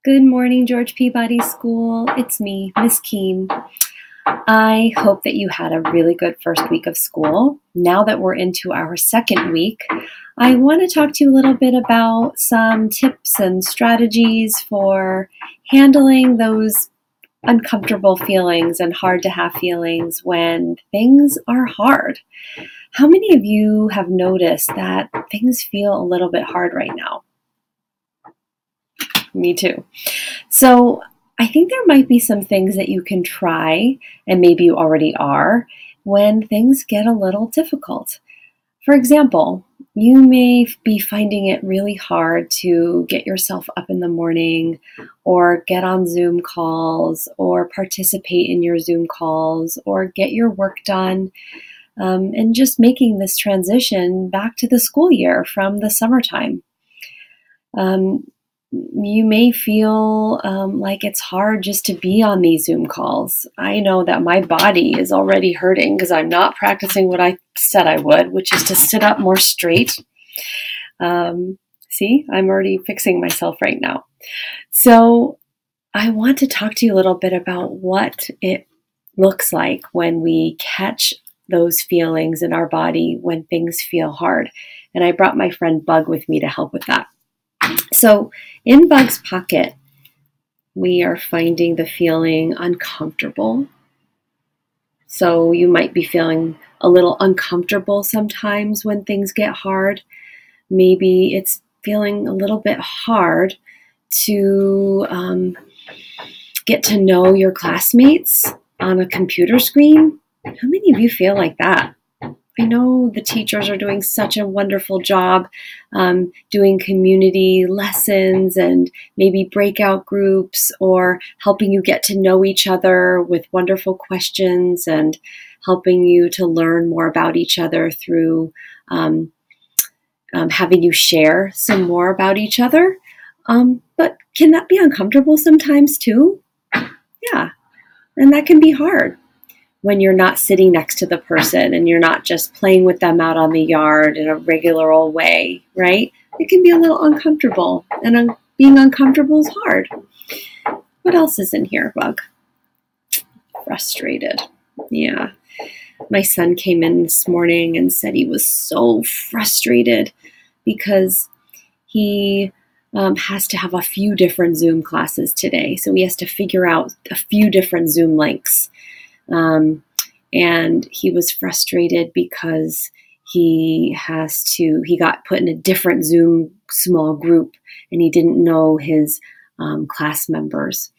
Good morning, George Peabody School. It's me, Miss Keane. I hope that you had a really good first week of school. Now that we're into our second week, I want to talk to you a little bit about some tips and strategies for handling those uncomfortable feelings and hard to have feelings when things are hard. How many of you have noticed that things feel a little bit hard right now? Me too. So I think there might be some things that you can try, and maybe you already are, when things get a little difficult. For example, you may be finding it really hard to get yourself up in the morning or get on Zoom calls or participate in your Zoom calls or get your work done, and just making this transition back to the school year from the summertime. You may feel like it's hard just to be on these Zoom calls. I know that my body is already hurting because I'm not practicing what I said I would, which is to sit up more straight. See, I'm already fixing myself right now. So I want to talk to you a little bit about what it looks like when we catch those feelings in our body when things feel hard. And I brought my friend Bug with me to help with that. So in Bug's pocket, we are finding the feeling uncomfortable. So you might be feeling a little uncomfortable sometimes when things get hard. Maybe it's feeling a little bit hard to get to know your classmates on a computer screen. How many of you feel like that? I know the teachers are doing such a wonderful job doing community lessons and maybe breakout groups or helping you get to know each other with wonderful questions and helping you to learn more about each other through having you share some more about each other. But can that be uncomfortable sometimes too? Yeah, and that can be hard when you're not sitting next to the person and you're not just playing with them out on the yard in a regular old way, right? It can be a little uncomfortable, and being uncomfortable is hard. What else is in here, Bug? Frustrated. Yeah. My son came in this morning and said he was so frustrated because he has to have a few different Zoom classes today. So he has to figure out a few different Zoom links. And he was frustrated because he got put in a different Zoom small group and he didn't know his class members,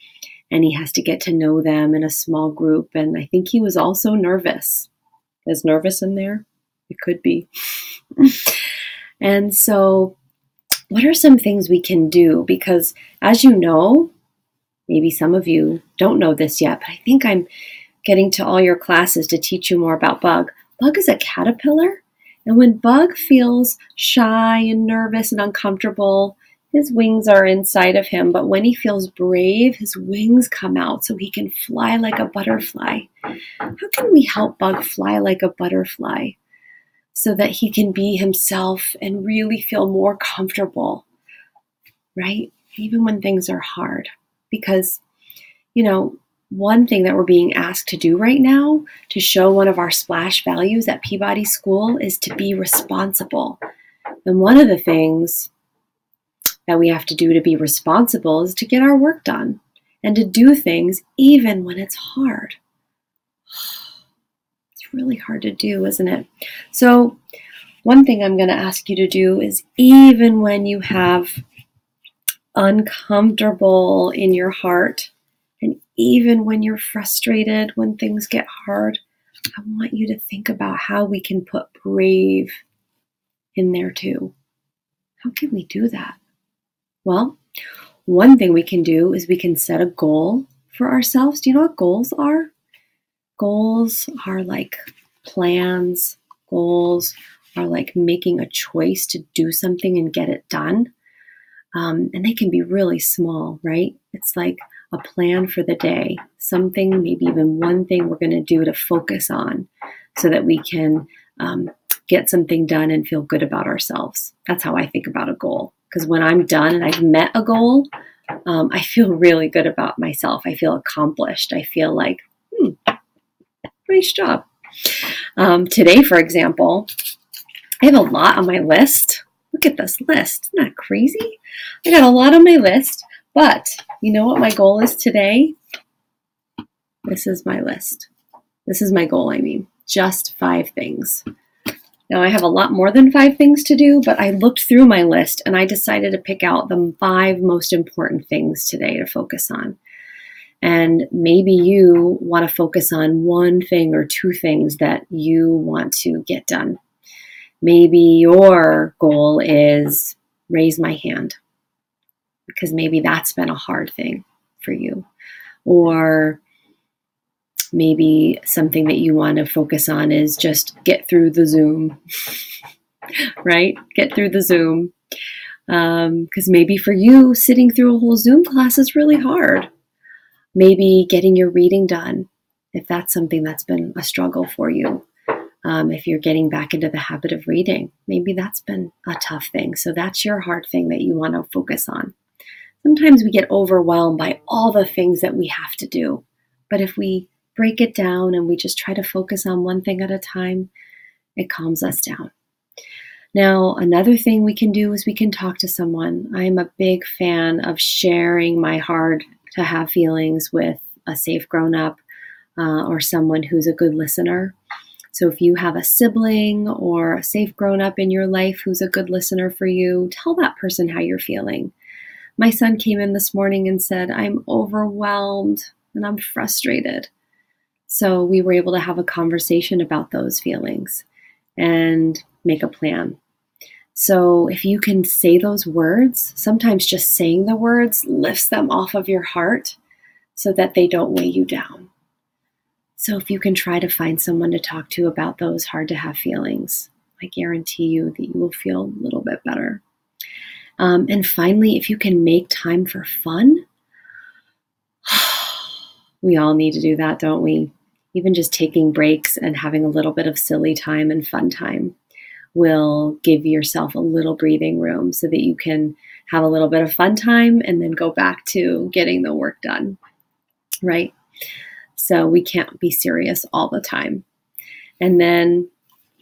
and he has to get to know them in a small group. And I think he was also nervous. Is nervous in there? It could be. And so what are some things we can do? Because as you know, maybe some of you don't know this yet, but I think I'm getting to all your classes to teach you more about Bug. Bug is a caterpillar, and when Bug feels shy and nervous and uncomfortable, his wings are inside of him, but when he feels brave, his wings come out so he can fly like a butterfly. How can we help Bug fly like a butterfly so that he can be himself and really feel more comfortable, right? Even when things are hard. Because, one thing that we're being asked to do right now to show one of our splash values at Peabody School is to be responsible. And one of the things that we have to do to be responsible is to get our work done and to do things even when it's hard. It's really hard to do, isn't it? So one thing I'm going to ask you to do is, even when you have uncomfortable in your heart, and even when you're frustrated, when things get hard, I want you to think about how we can put brave in there too. How can we do that? Well, one thing we can do is we can set a goal for ourselves. Do you know what goals are? Goals are like plans. Goals are like making a choice to do something and get it done. And they can be really small, right? It's like a plan for the day, something, maybe even one thing we're going to do to focus on so that we can get something done and feel good about ourselves. That's how I think about a goal. Because when I'm done and I've met a goal, I feel really good about myself. I feel accomplished. I feel like, nice job. Today, for example, I have a lot on my list. Look at this list. Isn't that crazy? I got a lot on my list, but you know what my goal is today? This is my list. This is my goal, just 5 things. Now, I have a lot more than 5 things to do, but I looked through my list and I decided to pick out the 5 most important things today to focus on. And maybe you want to focus on 1 thing or 2 things that you want to get done. Maybe your goal is raise my hand, because maybe that's been a hard thing for you. Or maybe something that you want to focus on is just get through the Zoom, right? Get through the Zoom. Because maybe for you, sitting through a whole Zoom class is really hard. Maybe getting your reading done, if that's something that's been a struggle for you. If you're getting back into the habit of reading, maybe that's been a tough thing. So that's your hard thing that you want to focus on. Sometimes we get overwhelmed by all the things that we have to do. But if we break it down and we just try to focus on 1 thing at a time, it calms us down. Now, another thing we can do is we can talk to someone. I'm a big fan of sharing my hard to have feelings with a safe grown-up or someone who's a good listener. So if you have a sibling or a safe grown-up in your life who's a good listener for you, tell that person how you're feeling. My son came in this morning and said, I'm overwhelmed and I'm frustrated. So we were able to have a conversation about those feelings and make a plan. So if you can say those words, sometimes just saying the words lifts them off of your heart so that they don't weigh you down. So if you can try to find someone to talk to about those hard to have feelings, I guarantee you that you will feel a little bit better. And finally, if you can make time for fun, we all need to do that, don't we? Even just taking breaks and having a little bit of silly time and fun time will give yourself a little breathing room so that you can have a little bit of fun time and then go back to getting the work done, right? So we can't be serious all the time. And then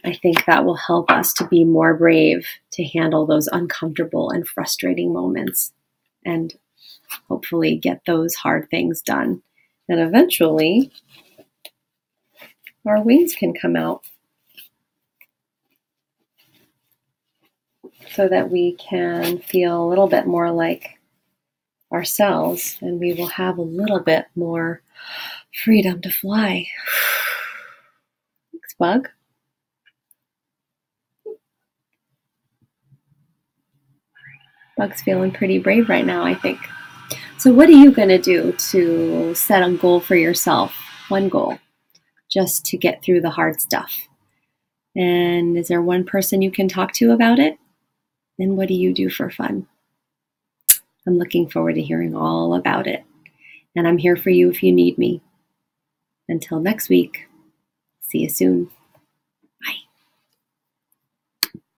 I think that will help us to be more brave to handle those uncomfortable and frustrating moments and hopefully get those hard things done. And eventually, our wings can come out so that we can feel a little bit more like ourselves, and we will have a little bit more freedom to fly. Thanks, Bug. Bug's feeling pretty brave right now, I think. So what are you going to do to set a goal for yourself? 1 goal, just to get through the hard stuff. And is there 1 person you can talk to about it? And what do you do for fun? I'm looking forward to hearing all about it. And I'm here for you if you need me. Until next week, see you soon.